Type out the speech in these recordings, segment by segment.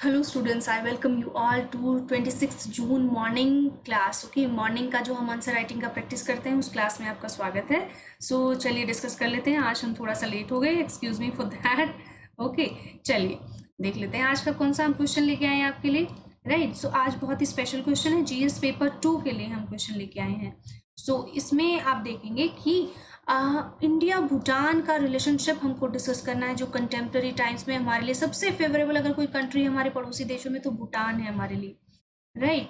Hello students, I welcome you all to 26 June morning class. Okay, morning का जो हम answer writing का practice करते हैं उस क्लास में आपका स्वागत है। चलिए डिस्कस कर लेते हैं। आज हम थोड़ा सा लेट हो गए, excuse me for that. Okay, चलिए देख लेते हैं आज का कौन सा हम क्वेश्चन लेके आए हैं आपके लिए। राइट, सो आज बहुत ही स्पेशल क्वेश्चन है, जीएस पेपर 2 के लिए हम क्वेश्चन लेके आए हैं। इसमें आप देखेंगे कि इंडिया भूटान का रिलेशनशिप हमको डिस्कस करना है, जो कंटेम्प्रेरी टाइम्स में हमारे लिए सबसे फेवरेबल अगर कोई कंट्री हमारे पड़ोसी देशों में तो भूटान है हमारे लिए। राइट,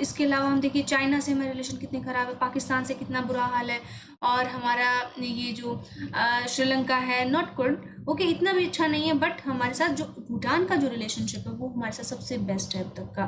इसके अलावा हम देखिए चाइना से हमारे रिलेशन कितने खराब है, पाकिस्तान से कितना बुरा हाल है, और हमारा ये जो श्रीलंका है नॉट गुड। ओके, इतना भी अच्छा नहीं है, बट हमारे साथ जो भूटान का जो रिलेशनशिप है वो हमारे साथ सबसे बेस्ट है अब तक का।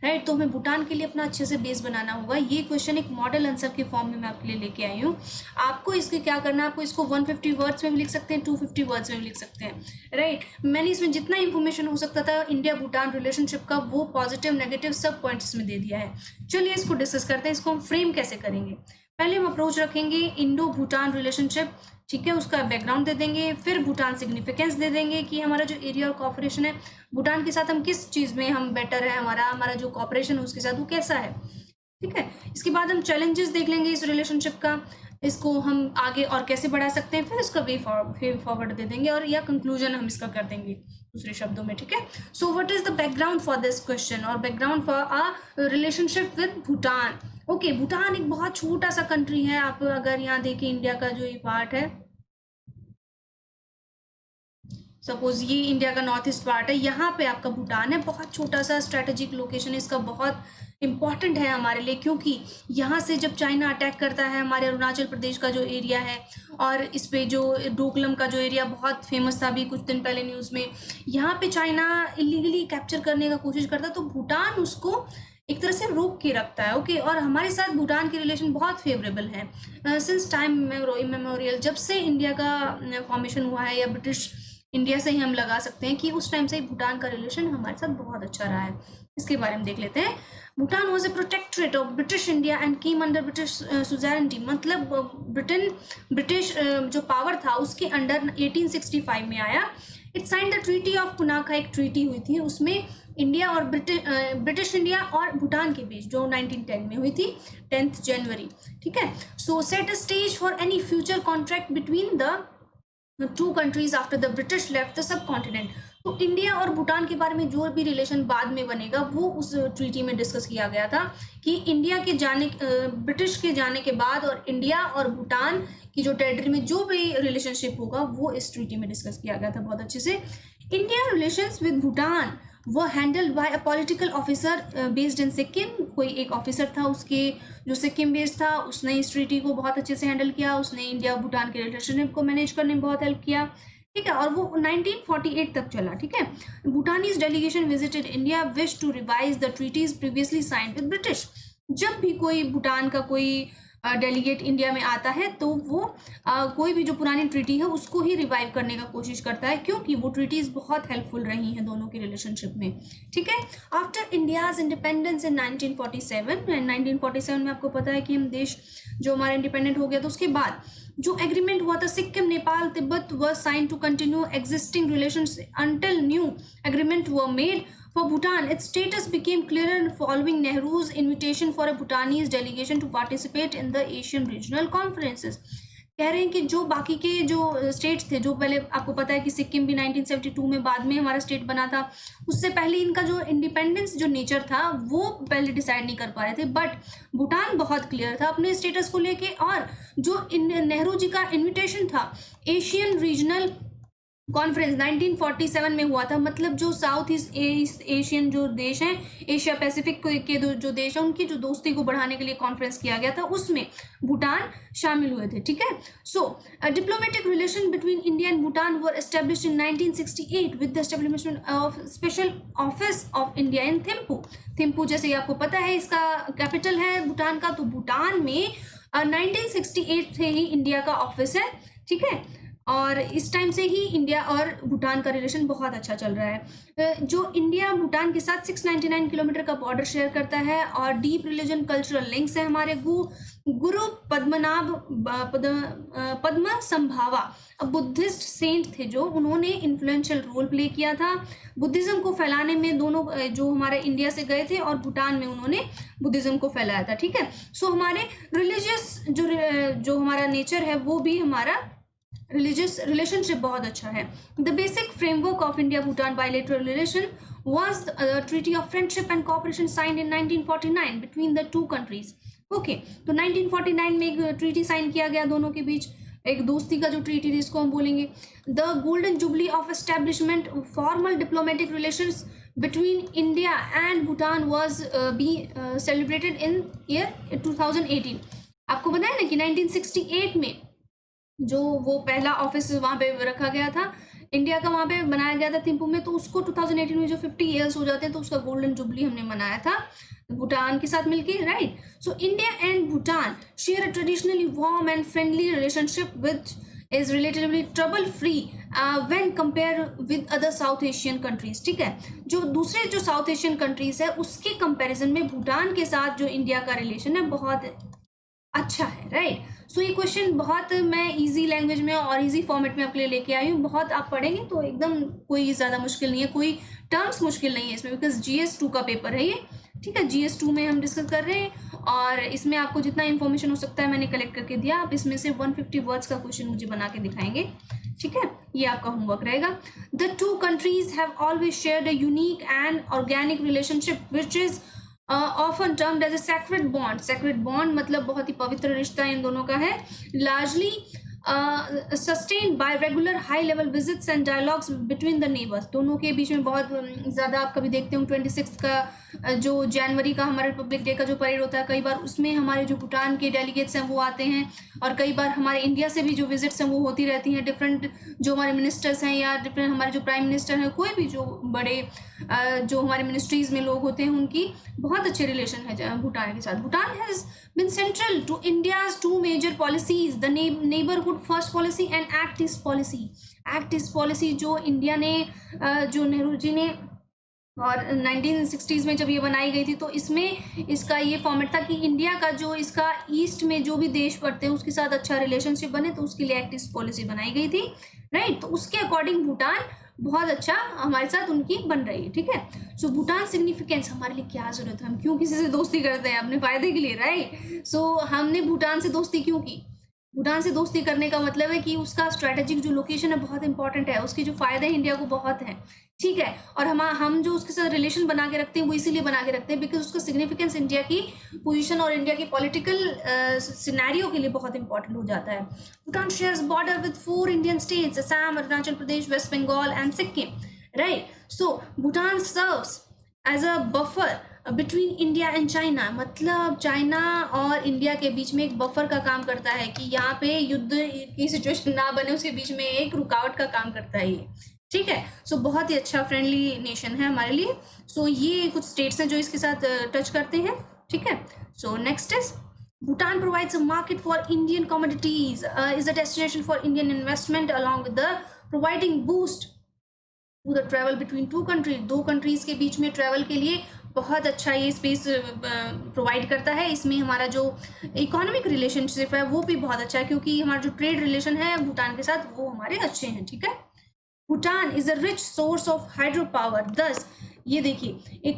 राइट, तो हमें भूटान के लिए अपना अच्छे से बेस बनाना होगा। ये क्वेश्चन एक मॉडल आंसर के फॉर्म में मैं आपके लिए लेके आई हूँ। आपको इसके क्या करना है, आपको इसको 150 वर्ड्स में भी लिख सकते हैं, 250 वर्ड्स में भी लिख सकते हैं। राइट, मैंने इसमें जितना इंफॉर्मेशन हो सकता था इंडिया भूटान रिलेशनशिप का वो पॉजिटिव नेगेटिव सब पॉइंट्स में दे दिया है। चलिए इसको डिस्कस करते हैं। इसको हम फ्रेम कैसे करेंगे, पहले हम अप्रोच रखेंगे इंडो भूटान रिलेशनशिप। ठीक है, उसका बैकग्राउंड दे देंगे, फिर भूटान सिग्निफिकेंस दे देंगे कि हमारा जो एरिया और कॉपरेशन है भूटान के साथ हम किस चीज़ में हम बेटर है, हमारा जो कॉपरेशन है उसके साथ वो कैसा है। ठीक है, इसके बाद हम चैलेंजेस देख लेंगे इस रिलेशनशिप का, इसको हम आगे और कैसे बढ़ा सकते हैं, फिर इसका वे फॉरवर्ड दे देंगे और या कंक्लूजन हम इसका कर देंगे दूसरे शब्दों में। ठीक है, so what is the background for this question और background for a relationship with Bhutan. Okay, Bhutan एक बहुत छोटा सा कंट्री है। आप अगर यहाँ देखिए इंडिया का जो ये पार्ट है, सपोज ये इंडिया का नॉर्थ ईस्ट पार्ट है, यहाँ पे आपका भूटान है। बहुत छोटा सा स्ट्रेटेजिक लोकेशन है इसका, बहुत इंपॉर्टेंट है हमारे लिए, क्योंकि यहाँ से जब चाइना अटैक करता है हमारे अरुणाचल प्रदेश का जो एरिया है, और इस पे जो डोकलम का जो एरिया बहुत फेमस था अभी कुछ दिन पहले न्यूज़ में, यहाँ पे चाइना इलीगली कैप्चर करने का कोशिश करता है, तो भूटान उसको एक तरह से रोक के रखता है। ओके, और हमारे साथ भूटान के रिलेशन बहुत फेवरेबल है सिंस टाइम मेमोरियल। जब से इंडिया का फॉर्मेशन हुआ है, या ब्रिटिश इंडिया से ही हम लगा सकते हैं कि उस टाइम से ही भूटान का रिलेशन हमारे साथ बहुत अच्छा रहा है। इसके बारे में देख लेते हैं। Bhutan was a protectorate of British India and came under British suzerainty. मतलब ब्रिटिश जो पावर था उसके अंडर 1865 में आया। It sign the treaty of Punakha, एक ट्रीटी हुई थी, उसमें इंडिया और ब्रिटिश इंडिया और भूटान के बीच, जो 1910 में हुई थी, 10 जनवरी। ठीक है, सो set a stage for any future contract between the two countries after the British left the sub continent. तो इंडिया और भूटान के बारे में जो भी रिलेशन बाद में बनेगा वो उस ट्रीटी में डिस्कस किया गया था कि इंडिया के जाने ब्रिटिश के जाने के बाद और इंडिया और भूटान की जो टेरिटरी में जो भी रिलेशनशिप होगा वो इस ट्रीटी में डिस्कस किया गया था बहुत अच्छे से। इंडिया रिलेशंस विद भूटान वो handled by a political officer based in Sikkim. कोई एक ऑफिसर था उसके जो सिक्किम बेस्ड था, उसने इस ट्रीटी को बहुत अच्छे से हैंडल किया, उसने इंडिया भूटान के रिलेशनशिप को मैनेज करने में बहुत हेल्प किया। ठीक है, और वो 1948 तक चला। ठीक है, Bhutanese delegation visited India, wish to revise the treaties previously signed with British. जब भी कोई भूटान का कोई डेलीगेट इंडिया में आता है तो वो कोई भी जो पुरानी ट्रीटी है उसको ही रिवाइव करने का कोशिश करता है, क्योंकि वो ट्रीटीज बहुत हेल्पफुल रही हैं दोनों के रिलेशनशिप में। ठीक है, आफ्टर इंडियाज इंडिपेंडेंस इन 1947 में आपको पता है कि हम देश जो हमारा इंडिपेंडेंट हो गया, तो उसके बाद जो एग्रीमेंट हुआ था Sikkim Nepal Tibet was signed to continue existing relations until new agreement were made for Bhutan. Its status became clearer following Nehru's invitation for a Bhutanese delegation to participate in the Asian regional conferences. कह रहे हैं कि जो बाकी के जो states थे, जो पहले आपको पता है कि सिक्किम भी 1972 में बाद में हमारा स्टेट बना था, उससे पहले इनका जो इंडिपेंडेंस जो नेचर था वो पहले डिसाइड नहीं कर पा रहे थे, बट भूटान बहुत क्लियर था अपने स्टेटस को लेके। और जो नेहरू जी का इन्विटेशन था एशियन रीजनल कॉन्फ्रेंस 1947 में हुआ था, मतलब जो साउथ ईस्ट एशियन जो देश हैं, एशिया पैसिफिक के जो देश हैं, उनकी जो दोस्ती को बढ़ाने के लिए कॉन्फ्रेंस किया गया था, उसमें भूटान शामिल हुए थे। ठीक है, so diplomatic relation between India and Bhutan were established in 1968 with the establishment of special office of India in Thimphu. Thimphu जैसे ही आपको पता है इसका कैपिटल है भूटान का, तो भूटान में 1968 से ही इंडिया का ऑफिस है। ठीक है, और इस टाइम से ही इंडिया और भूटान का रिलेशन बहुत अच्छा चल रहा है। जो इंडिया भूटान के साथ 699 किलोमीटर का बॉर्डर शेयर करता है और डीप रिलीजन कल्चरल लिंक्स है हमारे। गुरु पद्म संभावा बुद्धिस्ट सेंट थे जो उन्होंने इन्फ्लुएंशियल रोल प्ले किया था बुद्धिज्म को फैलाने में। दोनों जो हमारे इंडिया से गए थे और भूटान में उन्होंने बुद्धिज्म को फैलाया था, ठीक है। सो हमारे रिलीजियस जो हमारा नेचर है वो भी हमारा रिलीजियस रिलेशनशिप बहुत अच्छा है। The basic framework of India Bhutan bilateral relation was a treaty of friendship and cooperation signed in 1949 between the two countries. Okay, तो 1949 में एक ट्रीटी साइन किया गया दोनों के बीच, एक दोस्ती का जो ट्रीटी जिसको हम बोलेंगे। The golden jubilee of establishment formal diplomatic relations between India and Bhutan was be celebrated in year 2018। आपको बताया ना कि 1968 में जो वो पहला ऑफिस वहाँ पे रखा गया था इंडिया का, वहाँ पे बनाया गया था थिम्पू में, तो उसको 2018 में जो 50 ईयर्स हो जाते हैं तो उसका गोल्डन जुबली हमने मनाया था भूटान के साथ मिलके, right. So India and Bhutan share a traditionally warm and friendly relationship which is relatively trouble free when compare with other south Asian countries, ठीक है। जो दूसरे जो साउथ एशियन कंट्रीज है उसके कंपैरिजन में भूटान के साथ जो इंडिया का रिलेशन है बहुत अच्छा है, राइट। सो ये क्वेश्चन बहुत मैं इजी लैंग्वेज में और इजी फॉर्मेट में आपके लिए लेके आई हूँ। बहुत आप पढ़ेंगे तो एकदम कोई ज़्यादा मुश्किल नहीं है, कोई टर्म्स मुश्किल नहीं है इसमें, बिकॉज GS2 का पेपर है ये, ठीक है। GS2 में हम डिस्कस कर रहे हैं और इसमें आपको जितना इन्फॉर्मेशन हो सकता है मैंने कलेक्ट करके दिया। आप इसमें से 150 वर्ड्स का क्वेश्चन मुझे बना के दिखाएंगे, ठीक है। ये आपका होमवर्क रहेगा। The two countries have always shared a unique and organic relationship which is often termed as a sacred bond. Sacred bond मतलब बहुत ही पवित्र रिश्ता इन दोनों का है। Largely sustained by regular high level visits and dialogues between the neighbours. दोनों के बीच में बहुत ज़्यादा, आप कभी देखते हो 26 का जो जनवरी का हमारे रिपब्लिक डे का जो परेड होता है, कई बार उसमें हमारे जो भूटान के डेलीगेट्स हैं वो आते हैं और कई बार हमारे इंडिया से भी जो विजिट्स हैं वो होती रहती हैं। डिफरेंट जो हमारे मिनिस्टर्स हैं या डिफरेंट हमारे जो प्राइम मिनिस्टर हैं, कोई भी जो बड़े जो हमारे मिनिस्ट्रीज में लोग होते हैं उनकी बहुत अच्छे रिलेशन है भूटान के साथ। Bhutan has been central to India's two major policies, the neighborhood first policy and Act East policy. Act East policy जो इंडिया ने जो नेहरू जी ने और 1960s में जब ये बनाई गई थी तो इसमें इसका ये फॉर्मेट था कि इंडिया का जो इसका ईस्ट में जो भी देश पड़ते हैं उसके साथ अच्छा रिलेशनशिप बने, तो उसके लिए एक्ट ईस्ट पॉलिसी बनाई गई थी, राइट। तो उसके अकॉर्डिंग भूटान बहुत अच्छा हमारे साथ उनकी बन रही है, ठीक है। सो भूटान सिग्निफिकेंस, हमारे लिए क्या जरूरत है, हम क्यों किसी से दोस्ती करते हैं, अपने फायदे के लिए, राइट। सो हमने भूटान से दोस्ती क्यों की? भूटान से दोस्ती करने का मतलब है कि उसका स्ट्रैटेजिक जो लोकेशन है बहुत इंपॉर्टेंट है, उसके जो फायदे हैं इंडिया को बहुत हैं, ठीक है। और हम जो उसके साथ रिलेशन बना के रखते हैं वो इसीलिए बना के रखते हैं बिकॉज उसका सिग्निफिकेंस इंडिया की पोजीशन और इंडिया की पॉलिटिकल सिनेरियो के लिए बहुत इंपॉर्टेंट हो जाता है। Bhutan shares border with 4 Indian states, Assam, Arunachal Pradesh, West Bengal and Sikkim, right. So Bhutan serves as a buffer between India and China, मतलब चाइना और इंडिया के बीच में एक बफर का काम करता है कि यहाँ पे युद्ध की सिचुएशन ना बने, उसके बीच में एक रुकावट का काम करता है ये, ठीक है। सो बहुत ही अच्छा फ्रेंडली नेशन है हमारे लिए। सो ये कुछ स्टेट्स हैं जो इसके साथ टच करते हैं, ठीक है। So next is Bhutan provides a market for Indian commodities, is a destination for Indian investment along with the providing boost to the travel between two countries। दो कंट्रीज के बीच में ट्रैवल के लिए बहुत अच्छा ये स्पेस प्रोवाइड करता है। इसमें हमारा जो इकोनॉमिक रिलेशनशिप है वो भी बहुत अच्छा है क्योंकि हमारा जो ट्रेड रिलेशन है भूटान के साथ वो हमारे अच्छे हैं, ठीक है। Bhutan is a rich source of hydro power, दस ये देखिए it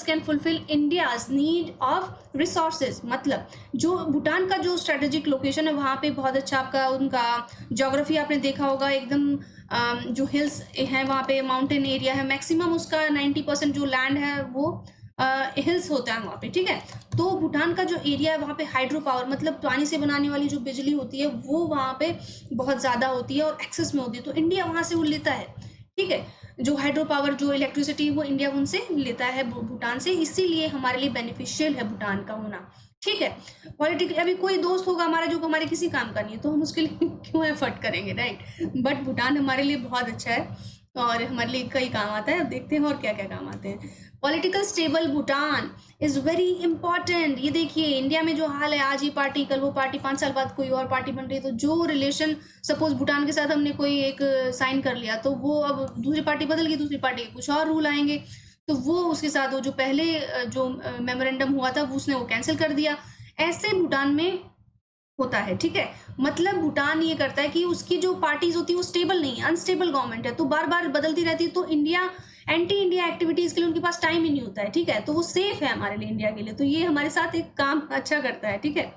can fulfill India's need of resources। मतलब जो भूटान का जो स्ट्रेटेजिक लोकेशन है वहाँ पे बहुत अच्छा आपका उनका ज्योग्राफी आपने देखा होगा, एकदम जो हिल्स हैं वहाँ पे माउंटेन एरिया है, मैक्सिमम उसका 90% जो लैंड है वो हिल्स होता है वहाँ पे, ठीक है। तो भूटान का जो एरिया है वहाँ पे हाइड्रो पावर मतलब पानी से बनाने वाली जो बिजली होती है वो वहाँ पे बहुत ज़्यादा होती है और एक्सेस में होती है, तो इंडिया वहाँ से वो लेता है, ठीक है। जो हाइड्रो पावर जो इलेक्ट्रिसिटी वो इंडिया उनसे लेता है भूटान से, इसीलिए हमारे लिए बेनिफिशियल है भूटान का होना, ठीक है। पॉलिटिकली अभी कोई दोस्त होगा हमारा जो हमारे किसी काम का नहीं है तो हम उसके लिए क्यों एफर्ट करेंगे, राइट। बट भूटान हमारे लिए बहुत अच्छा है। और हमारे लिए कई काम आता है। अब देखते हैं और क्या क्या काम आते हैं। Political stable Bhutan is very important. ये देखिए इंडिया में जो हाल है, आज ये पार्टी कल वो पार्टी, 5 साल बाद कोई और पार्टी बन रही है, तो जो रिलेशन सपोज भूटान के साथ हमने कोई एक साइन कर लिया, तो वो अब दूसरी पार्टी बदल गई, दूसरी पार्टी के कुछ और रूल आएंगे, तो वो उसके साथ वो जो पहले जो मेमोरेंडम हुआ था उसने वो कैंसिल कर दिया। ऐसे भूटान में होता है, ठीक है। मतलब भूटान ये करता है कि उसकी जो पार्टीज होती है वो स्टेबल नहीं है, अनस्टेबल गवर्नमेंट है, तो बार बार बदलती रहती है, तो इंडिया एंटी इंडिया एक्टिविटीज के लिए उनके पास टाइम ही नहीं होता है, ठीक है। तो वो सेफ है हमारे लिए, इंडिया के लिए, तो ये हमारे साथ एक काम अच्छा करता है, ठीक है,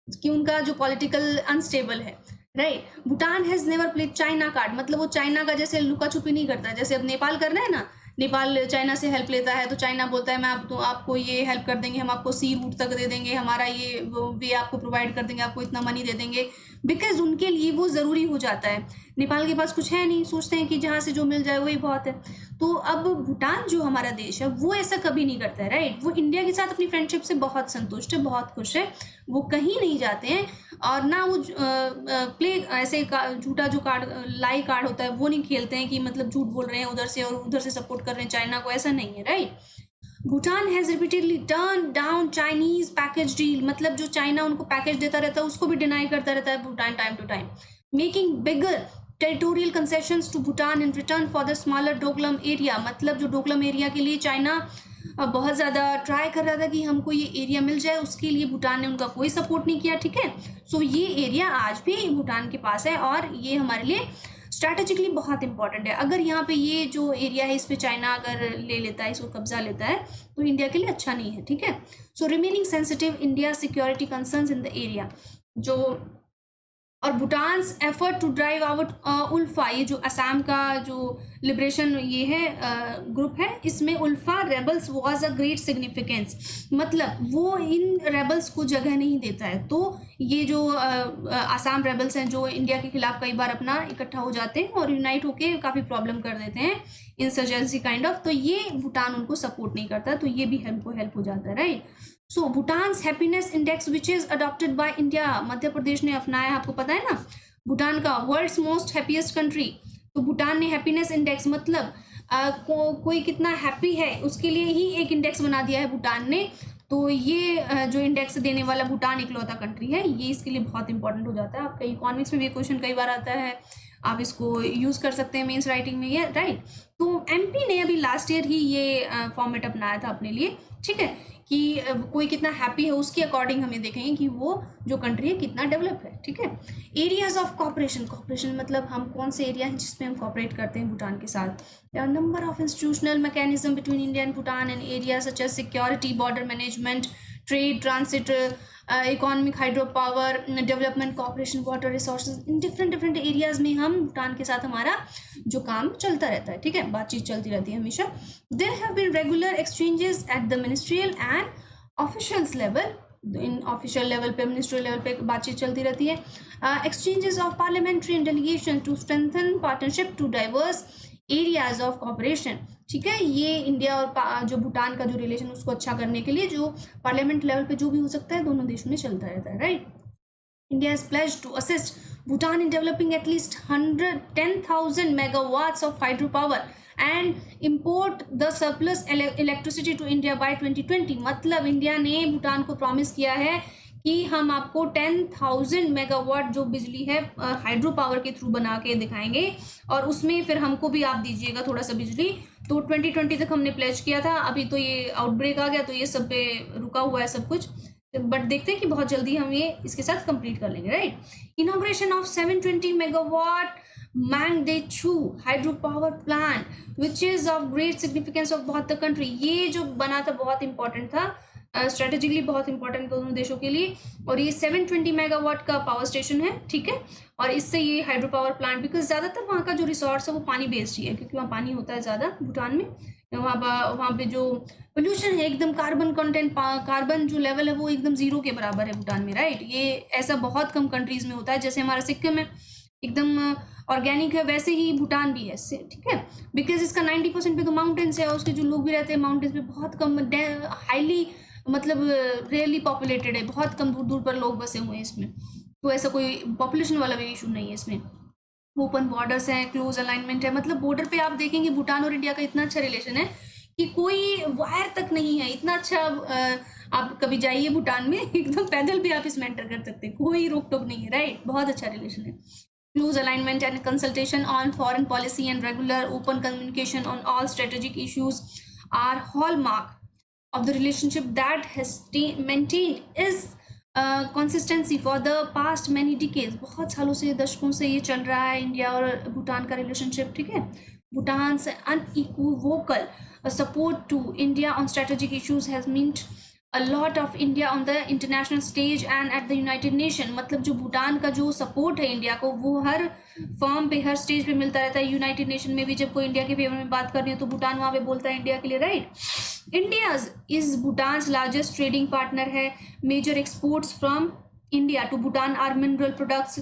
कि उनका जो पॉलिटिकल अनस्टेबल है, right. Bhutan has never played China card, मतलब वो चाइना का जैसे लुका छुपी नहीं करता, जैसे अब नेपाल कर रहा है ना, नेपाल चाइना से हेल्प लेता है, तो चाइना बोलता है मैं आप तो आपको ये हेल्प कर देंगे, हम आपको सी रूट तक दे देंगे, हमारा ये वे आपको प्रोवाइड कर देंगे, आपको इतना मनी दे देंगे, बिकॉज उनके लिए वो ज़रूरी हो जाता है। नेपाल के पास कुछ है नहीं, सोचते हैं कि जहाँ से जो मिल जाए वही बहुत है। तो अब भूटान जो हमारा देश है वो ऐसा कभी नहीं करता है, राइट। वो इंडिया के साथ अपनी फ्रेंडशिप से बहुत संतुष्ट है, बहुत खुश है, वो कहीं नहीं जाते हैं, और ना वो प्ले ऐसे झूठा जो कार्ड लाई कार्ड होता है वो नहीं खेलते हैं कि मतलब झूठ बोल रहे हैं उधर से और उधर से सपोर्ट कर रहे हैं चाइना को, ऐसा नहीं है, right. Bhutan has repeatedly turn down Chinese package deal, मतलब जो चाइना उनको पैकेज देता रहता है उसको भी डिनाई करता रहता है Bhutan time to time, making bigger territorial concessions to Bhutan in return for the smaller Doklam area, मतलब जो डोकलम एरिया के लिए चाइना बहुत ज़्यादा ट्राई कर रहा था कि हमको ये एरिया मिल जाए, उसके लिए भूटान ने उनका कोई सपोर्ट नहीं किया, ठीक है। सो ये एरिया आज भी भूटान के पास है और ये हमारे लिए स्ट्रैटेजिकली बहुत इंपॉर्टेंट है। अगर यहाँ पे ये जो एरिया है इस पे चाइना अगर ले लेता है, इसको कब्जा लेता है, तो इंडिया के लिए अच्छा नहीं है, ठीक है। So remaining sensitive India security concerns in the area, जो और Bhutan's effort to drive out ULFA, ये जो असम का जो लिबरेशन ये है ग्रुप है, इसमें ULFA rebels was a great significance, मतलब वो इन रेबल्स को जगह नहीं देता है। तो ये जो असम रेबल्स हैं जो इंडिया के खिलाफ कई बार अपना इकट्ठा हो जाते हैं और यूनाइट होके काफ़ी प्रॉब्लम कर देते हैं, इंसर्जेंसी काइंड ऑफ, तो ये भूटान उनको सपोर्ट नहीं करता, तो ये भी हेल्प हो जाता है, right. So Bhutan's happiness index which is adopted by India, Madhya Pradesh ने अपनाया, आपको पता है ना, भूटान का वर्ल्ड्स मोस्ट हैप्पीएस्ट कंट्री, तो भूटान ने हैप्पीनेस इंडेक्स मतलब कोई कितना हैप्पी है उसके लिए ही एक इंडेक्स बना दिया है भूटान ने, तो ये जो इंडेक्स देने वाला भूटान इकलौता कंट्री है, ये इसके लिए बहुत इंपॉर्टेंट हो जाता है। आपका इकोनॉमिक्स में भी क्वेश्चन कई बार आता है, आप इसको यूज़ कर सकते हैं मेंस राइटिंग में, ये राइट। तो एमपी ने अभी लास्ट ईयर ही ये फॉर्मेट अपनाया था अपने लिए, ठीक है, कि कोई कितना हैप्पी है उसके अकॉर्डिंग हमें देखेंगे कि वो जो कंट्री है कितना डेवलप है, ठीक है। एरियाज ऑफ कॉपरेशन मतलब हम कौन से एरिया हैं जिसमें हम कॉपरेट करते हैं भूटान के साथ। Number of institutional mechanism between India and Bhutan and area such as security, border management, trade, transit, economic, hydro power, development, cooperation, water resources, in different areas में हम भूटान के साथ हमारा जो काम चलता रहता है, ठीक है, बातचीत चलती रहती है हमेशा। There have been regular exchanges at the ministerial and officials level, in official level पे, मिनिस्ट्रियल लेवल पे बातचीत चलती रहती है। Exchanges of parliamentary and delegation to strengthen partnership to diverse areas of cooperation, ठीक है। ये इंडिया और जो भूटान का जो रिलेशन उसको अच्छा करने के लिए जो पार्लियामेंट लेवल पे जो भी हो सकता है दोनों देशों में चलता रहता है, right. India is pledged to assist Bhutan in developing at least 110,000 megawatts of hydropower and import the surplus electricity to India by 2020, मतलब इंडिया ने भूटान को प्रॉमिस किया है कि हम आपको 10,000 मेगावाट जो बिजली है हाइड्रो पावर के थ्रू बना के दिखाएंगे और उसमें फिर हमको भी आप दीजिएगा थोड़ा सा बिजली। तो 2020 तक हमने प्लेज किया था, अभी तो ये आउटब्रेक आ गया तो ये सब पे रुका हुआ है सब कुछ, बट देखते हैं कि बहुत जल्दी हम ये इसके साथ कंप्लीट कर लेंगे, right. Inauguration of 720 megawatt Mangdechhu hydro power plant which is of great significance of बहुत द कंट्री, ये जो बना था बहुत इंपॉर्टेंट था, स्ट्रेटेजिकली बहुत इंपॉर्टेंट दोनों देशों के लिए, और ये 720 मेगावाट का पावर स्टेशन है, ठीक है। और इससे ये हाइड्रो पावर प्लांट, बिकॉज ज़्यादातर वहाँ का जो रिसोर्स है वो पानी बेस्ड ही है, क्योंकि वहाँ पानी होता है ज़्यादा भूटान में, वहाँ पे जो पोल्यूशन है एकदम कार्बन कंटेंट, कार्बन जो लेवल है वो एकदम जीरो के बराबर है भूटान में, राइट। ये ऐसा बहुत कम कंट्रीज में होता है, जैसे हमारा सिक्किम है एकदम ऑर्गेनिक है, वैसे ही भूटान भी है, ठीक है। बिकॉज इसका 90% पे तो माउंटेन्स है और उसके जो लोग भी रहते हैं माउंटेन्स पे बहुत कम, हाईली मतलब रेयरली पॉपुलेटेड है, बहुत कम दूर दूर पर लोग बसे हुए हैं इसमें, तो ऐसा कोई पॉपुलेशन वाला भी इशू नहीं है इसमें। ओपन बॉर्डर्स हैं, क्लोज अलाइनमेंट है, मतलब बॉर्डर पे आप देखेंगे भूटान और इंडिया का इतना अच्छा रिलेशन है कि कोई वायर तक नहीं है, इतना अच्छा। आप कभी जाइए भूटान में एकदम पैदल भी आप इसमें एंटर कर सकते हैं, कोई रोक टोक नहीं है, राइट। बहुत अच्छा रिलेशन है। Close alignment and consultation on foreign policy and regular open communication on all strategic issues are hallmark of the relationship that has maintained is consistency for the past many decades। बहुत सालों से, दशकों से ये चल रहा है इंडिया और भूटान का रिलेशनशिप, ठीक है। Bhutan's unequivocal support to India on strategic issues has meant a lot of India on the international stage and at the United Nation। मतलब जो भूटान का जो सपोर्ट है इंडिया को, वो हर फॉर्म पे, हर स्टेज पे मिलता रहता है। यूनाइटेड नेशन में भी जब कोई इंडिया के फेवर में बात करनी है तो भूटान वहाँ पे बोलता है इंडिया के लिए, right. India is Bhutan largest trading partner है। Major exports from India to Bhutan are mineral products,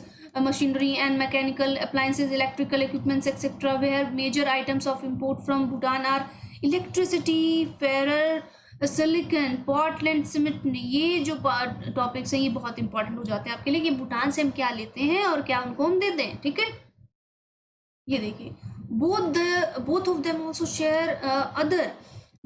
machinery and mechanical appliances, electrical equipments, etc. Where major items of import from Bhutan are electricity, ferro silicon, Portland cement। ये जो topics हैं ये बहुत important हो जाते हैं आपके लिए कि भूटान से हम क्या लेते हैं और क्या उनको हम देते हैं, ठीक है। ये देखिए, both of them also share other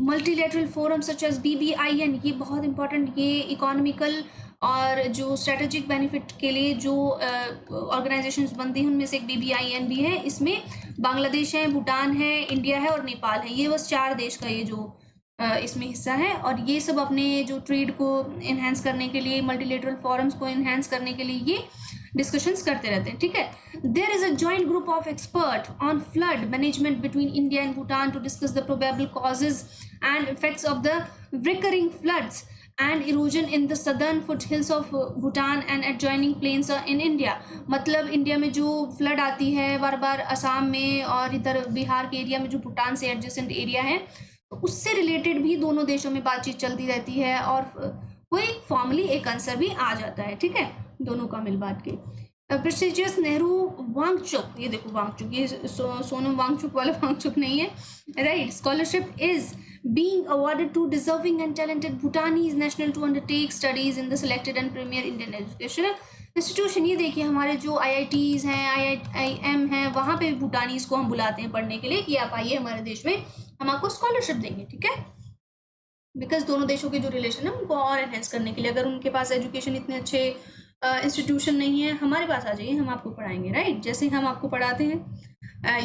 multilateral forums such as BBIN। ये बहुत इंपॉर्टेंट, ये इकोनॉमिकल और जो स्ट्रेटेजिक बेनिफिट के लिए जो ऑर्गेनाइजेशंस बनती हैं उनमें से एक BBIN भी है। इसमें बांग्लादेश है, भूटान है, इंडिया है और नेपाल है। ये बस 4 देश का ये जो इसमें हिस्सा है। और ये सब अपने जो ट्रेड को इन्हेंस करने के लिए, मल्टीलेटरल फॉरम्स को इन्हेंस करने के लिए ये डिस्कशंस करते रहते हैं, ठीक है। There is a joint group of expert on flood management between India and Bhutan to discuss the probable causes and effects of the recurring floods and erosion in the southern foothills of Bhutan and adjoining plains in India। मतलब India में जो flood आती है बार बार असम में और इधर बिहार के area में जो भूटान से एडजेसेंट एरिया है, तो उससे रिलेटेड भी दोनों देशों में बातचीत चलती रहती है और कोई फॉर्मली एक आंसर भी आ जाता है, ठीक है, दोनों का मिल बात के। प्रेस्टिजियस नेहरू वांगचुक, ये देखो वांगचुक, ये सोनम वांगचुक वाला वांगचुक नहीं है, right. Scholarship is being awarded to deserving and talented Bhutanese national to undertake studies in the selected and premier Indian educational institution। ये देखिए, हमारे जो IITs हैं, IIM हैं, वहाँ पे भूटानीज को हम बुलाते हैं पढ़ने के लिए कि आप आइए हमारे देश में, हम आपको स्कॉलरशिप देंगे, ठीक है। बिकॉज दोनों देशों के जो रिलेशन है उनको और एनहेंस करने के लिए, अगर उनके पास एजुकेशन इतने अच्छे इंस्टीट्यूशन नहीं है, हमारे पास आ जाइए, हम आपको पढ़ाएंगे, राइट। जैसे हम आपको पढ़ाते हैं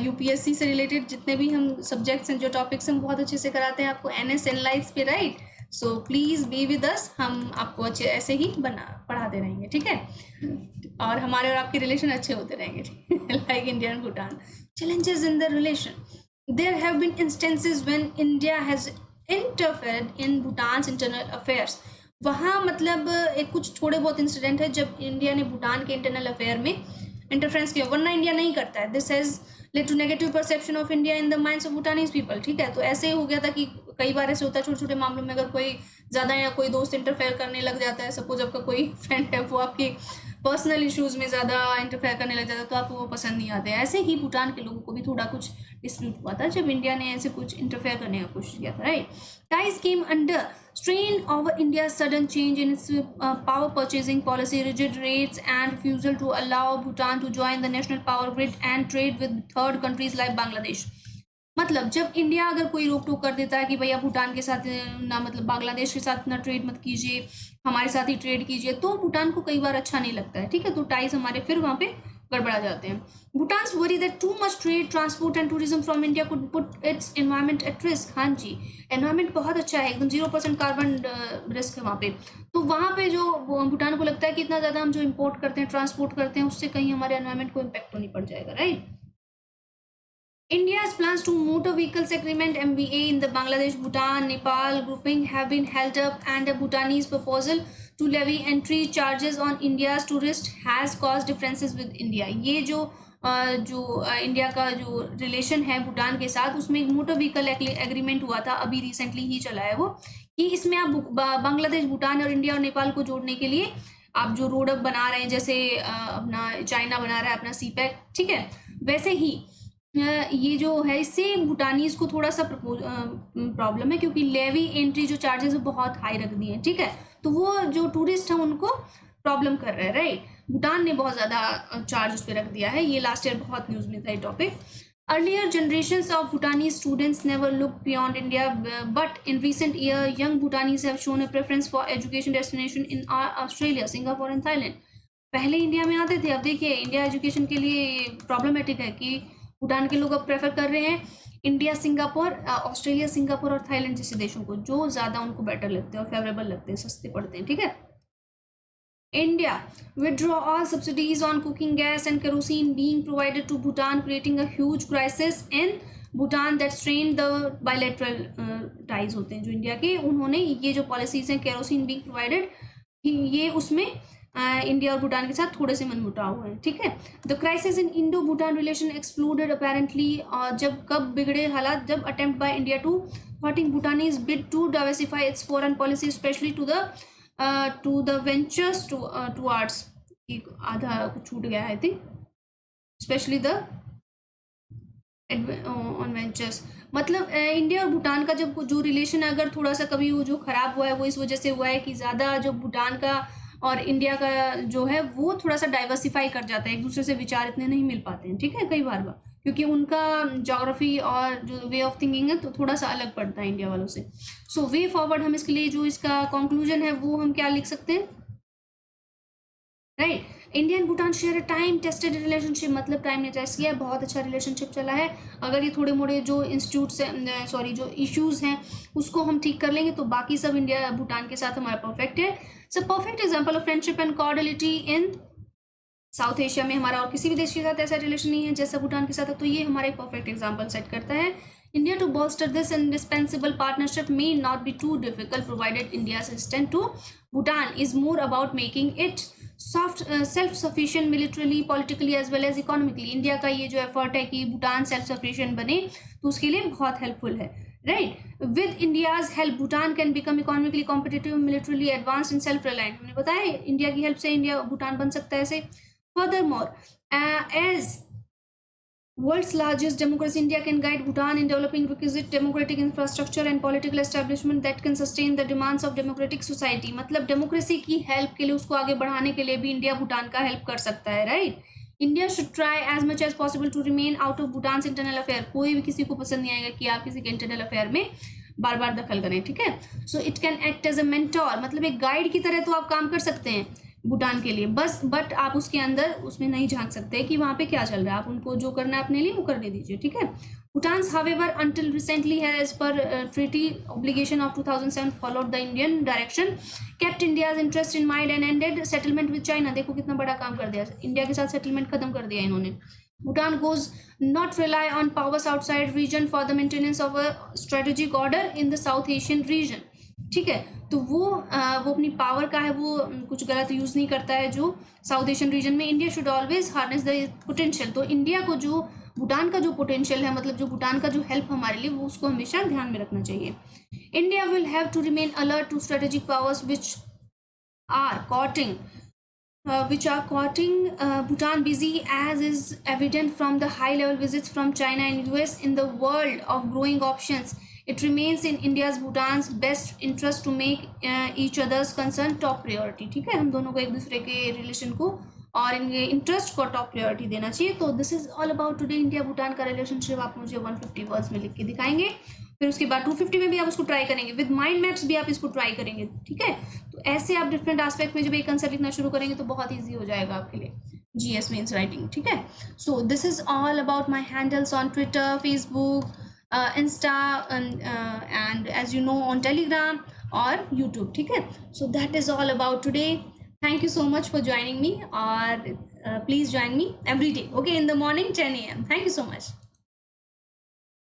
UPSC से रिलेटेड जितने भी हम सब्जेक्ट्स हैं, जो टॉपिक्स हैं, बहुत अच्छे से कराते हैं आपको NS एनालाइज पे, right. So please be with us, हम आपको अच्छे ऐसे ही पढ़ाते रहेंगे, ठीक है। और हमारे और आपके रिलेशन अच्छे होते रहेंगे, like India and Bhutan. Challenges in the relation, there have been instances when India has interfered in Bhutan's internal affairs. वहाँ मतलब एक कुछ थोड़े बहुत इंसिडेंट है जब इंडिया ने भूटान के इंटरनल अफेयर में इंटरफेरेंस किया, वरना इंडिया नहीं करता है। This has led to negative perception of India in the minds of Bhutanese people, ठीक है। तो ऐसे हो गया था कि कई बार ऐसे होता है छोटे छोटे मामलों में, अगर कोई ज़्यादा या कोई दोस्त इंटरफेयर करने लग जाता है, सपोज आपका कोई फ्रेंड है वो आपके पर्सनल इश्यूज़ में ज़्यादा इंटरफेयर करने लग जाता है, तो आपको वो पसंद नहीं आते। ऐसे ही भूटान के लोगों को भी थोड़ा कुछ डिस्प्यूट हुआ था जब इंडिया ने ऐसे कुछ इंटरफेयर करने का कोशिश किया था, right. Ties came under strain over India's sudden change in its power purchasing policy, rigid rates and refusal to allow Bhutan to join the national power grid and trade with third countries like Bangladesh। मतलब जब India अगर कोई रोक टोक कर देता है कि भैया भूटान के साथ ना, मतलब बांग्लादेश के साथ ना ट्रेड मत कीजिए, हमारे साथ ही ट्रेड कीजिए, तो भूटान को कई बार अच्छा नहीं लगता है, ठीक है। तो टाइज हमारे फिर वहाँ पे गड़बड़ा जाते हैं। Bhutan's worry that too much trade, transport and tourism from India could put its environment at risk। हाँ जी, एनवायरमेंट बहुत अच्छा है, एकदम 0% कार्बन रिस्क है वहाँ पे। तो वहाँ पे जो भूटान को लगता है कि इतना ज़्यादा हम जो इम्पोर्ट करते हैं, ट्रांसपोर्ट करते हैं, उससे कहीं हमारे एनवायरमेंट को इम्पैक्ट तो नहीं पड़ जाएगा, right. India's plans to motor vehicles agreement MVA in the Bangladesh, Bhutan, Nepal grouping have been held up, and a Bhutanese proposal to levy entry charges on India's tourists has caused differences with India। ये जो India का जो relation है भूटान के साथ, उसमें एक motor vehicle agreement हुआ था, अभी रिसेंटली ही चला है वो, कि इसमें आप बांग्लादेश, भूटान और इंडिया और नेपाल को जोड़ने के लिए आप जो रोड अब बना रहे हैं, जैसे अपना चाइना बना रहा है अपना CPEC, ठीक है, वैसे ही ये जो है इससे भूटानीज को थोड़ा सा प्रॉब्लम है, क्योंकि लेवी एंट्री जो चार्जेस है बहुत हाई रख दिए हैं, ठीक है। तो वो जो टूरिस्ट हैं उनको प्रॉब्लम कर रहा है, राइट। भूटान ने बहुत ज़्यादा चार्ज उस पर रख दिया है, ये लास्ट ईयर बहुत न्यूज़ में था ये topic. Earlier generations of Bhutanese students never looked beyond India, but in recent years, young Bhutanese have shown a preference for education destination in Australia, Singapore and Thailand. पहले India में आते थे, अब देखिए इंडिया एजुकेशन के लिए problematic है कि भूटान के लोग अब प्रेफर कर रहे हैं इंडिया, सिंगापुर, ऑस्ट्रेलिया, सिंगापुर और थाईलैंड जैसे देशों को, जो ज़्यादा उनको बेटर लगते हैं और फेवरेबल लगते हैं, सस्ते पड़ते हैं, ठीक है। India withdraw all subsidies on cooking gas and kerosene being provided to Bhutan, creating a huge crisis in Bhutan that strained the bilateral ties होते हैं जो इंडिया के, उन्होंने ये जो पॉलिसीज हैं केरोसिन बीइंग प्रोवाइडेड, ये उसमें इंडिया और भूटान के साथ थोड़े से मनमुटाव हुए हैं, ठीक है। The crisis in Indo Bhutan relation exploded apparently, जब कब बिगड़े हालात, जब attempt by India to thwarting Bhutanese bid to diversify its foreign policy, specially to the ventures towards, आधा कुछ छूट गया I think, specially the on ventures, मतलब इंडिया और भूटान का जब जो रिलेशन है अगर थोड़ा सा कभी वो जो ख़राब हुआ है वो इस वजह से हुआ है कि ज़्यादा जो भूटान का और इंडिया का जो है वो थोड़ा सा डाइवर्सिफाई कर जाता है, एक दूसरे से विचार इतने नहीं मिल पाते हैं, ठीक है, कई बार क्योंकि उनका जोग्राफी और जो वे ऑफ थिंकिंग है तो थोड़ा सा अलग पड़ता है इंडिया वालों से। सो वे फॉरवर्ड हम इसके लिए जो इसका कंक्लूजन है वो हम क्या लिख सकते हैं, right. India and Bhutan share a time tested relationship, मतलब टाइम ने टेस्ट किया है, बहुत अच्छा रिलेशनशिप चला है। अगर ये थोड़े मोड़े जो इंस्टीट्यूट्स हैं, सॉरी जो इश्यूज़ हैं उसको हम ठीक कर लेंगे तो बाकी सब इंडिया भूटान के साथ हमारा परफेक्ट है। So perfect example of friendship and cordiality in South Asia में हमारा और किसी भी देश के साथ ऐसा रिलेशन नहीं है जैसा भूटान के साथ है, तो ये हमारा एक परफेक्ट एग्जाम्पल सेट करता है। India to bolster this indispensable partnership may not be too difficult provided India's assistance to Bhutan is more about making it self-sufficient militarily, politically as well as economically. India का ये जो effort है कि Bhutan self sufficient बने तो उसके लिए बहुत हेल्पफुल है, right. With India's help Bhutan can become economically competitive, militarily advanced and self reliant, हमने बताया इंडिया की हेल्प से इंडिया भूटान बन सकता है ऐसे। Furthermore as world's largest democracy, India can guide Bhutan in developing requisite democratic infrastructure and political establishment that can sustain the demands of democratic society. मतलब democracy की हेल्प के लिए, उसको आगे बढ़ाने के लिए भी इंडिया भूटान का हेल्प कर सकता है, right. India should try as much as possible to remain out of Bhutan internal affair, कोई भी किसी को पसंद नहीं आएगा कि आप किसी के इंटरनल अफेयर में बार बार दखल करें, ठीक है। So it can act as a mentor, मतलब एक गाइड की तरह तो आप काम कर सकते हैं भूटान के लिए, बस बट आप उसके अंदर उसमें नहीं झांक सकते कि वहाँ पे क्या चल रहा है, आप उनको जो करना है अपने लिए वो करने दीजिए, ठीक है। Bhutan's, however, until recently has, as per treaty obligation of 2007, followed the Indian direction, kept India's interest in mind and ended settlement with China. देखो कितना बड़ा काम कर दिया, इंडिया के साथ सेटलमेंट खत्म कर दिया इन्होंने। Bhutan goes not rely on powers outside region for the maintenance of a strategic order in the South Asian region, ठीक है। तो वो अपनी पावर का है वो कुछ गलत यूज़ नहीं करता है जो साउथ एशियन रीजन में। India should always harness the potential, तो इंडिया को जो भूटान का जो पोटेंशियल है, मतलब जो भूटान का जो हेल्प हमारे लिए, वो उसको हमेशा ध्यान में रखना चाहिए। India will have to remain alert to strategic powers which are courting Bhutan busy, as is evident from the high-level visits from China and US. In the world of growing options, it remains in India's Bhutan's best interest to make each other's concern top priority. ठीक है, हम दोनों को एक दूसरे के relation को और इनके इंटरेस्ट को टॉप प्रायोरिटी देना चाहिए। तो this is all about today India Bhutan का रिलेशनशिप। आप मुझे 150 वर्ड्स में लिख के दिखाएंगे, फिर उसके बाद 250 में भी आप उसको ट्राई करेंगे, विद माइंड मैप्स भी आप इसको ट्राई करेंगे, ठीक है। तो ऐसे आप डिफरेंट एस्पेक्ट में जब एक आंसर लिखना शुरू करेंगे तो बहुत ईजी हो जाएगा आपके लिए GS मीन्स राइटिंग, ठीक है। So this is all about my handles on Twitter, Facebook, Insta, and as you know on Telegram or YouTube, ठीक है। So that is all about today. Thank you so much for joining me, or please join me every day, okay, in the morning 10 a.m. Thank you so much.